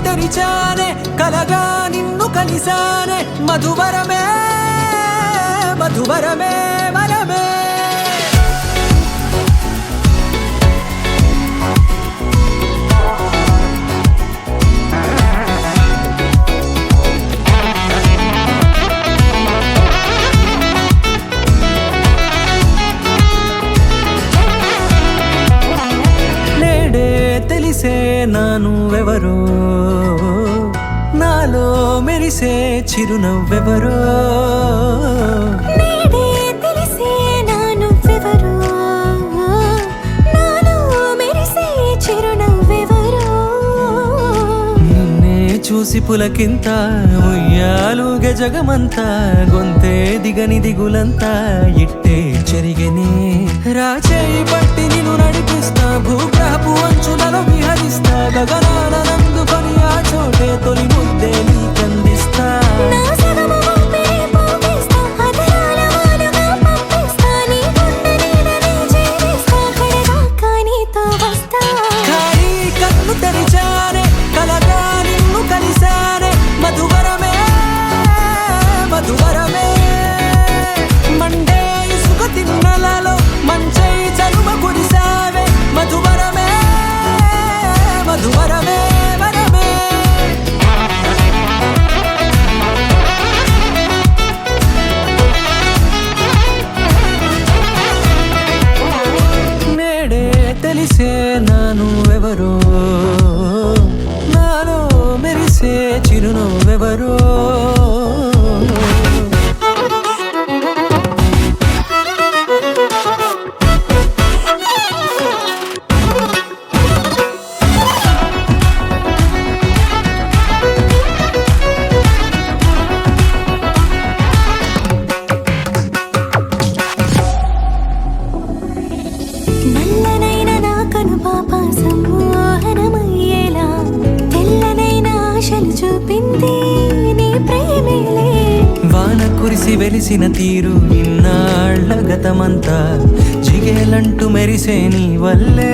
తెరిచానే కలగా నిన్ను కలిసానే మధువరమే మధువరమే వరమే తెలిసే నానువెవరో నాలో మెరిసే చిరునవ్వెవరో నేడే తెలిసే నానువెవరో నాలో మెరిసే చిరునవ్వెవరో నిన్నే చూసి పులకింత ఉయ్యాలుగే జగమంతా గొంతే దిగని దిగులంతా ఇట్టే చెరిగెనే రాచేయి పట్టి నిన్ను నడిపిస్తా భూగ్రహపు అంచులలో విహరిస్తా గగనాన నందుకొని ఆ చోటే తొలి ముద్దే నీకందిస్తా నా సగము ఊపిరి పోగిస్తా అధరాల వానగా పంపిస్తా నీ గుండె నీడనే చేరిస్తా కడదాకా నీతో వస్తా ఖాళీ కన్ను తెరిచానే కలగా నిన్ను కలిసానే మధువరమే మధువరమే మండే ఇసుక తిన్నలలో మంచై చలువ కురిసావే మధువరమే మధువరమే వరమే నేడే తెలిసే నానువెవరో నాలో మెరిసే చిరునవ్వెవరో నల్లనైన నా కనుపాప సమ్మోహనమయ్యేలా తెల్లనైన ఆశలు చూపింది నీ ప్రేమేలే వాన కురిసి వెలిసిన తీరు ఇన్నాళ్ల గతమంతా జిగేలంటూ మెరిసే నీ వల్లే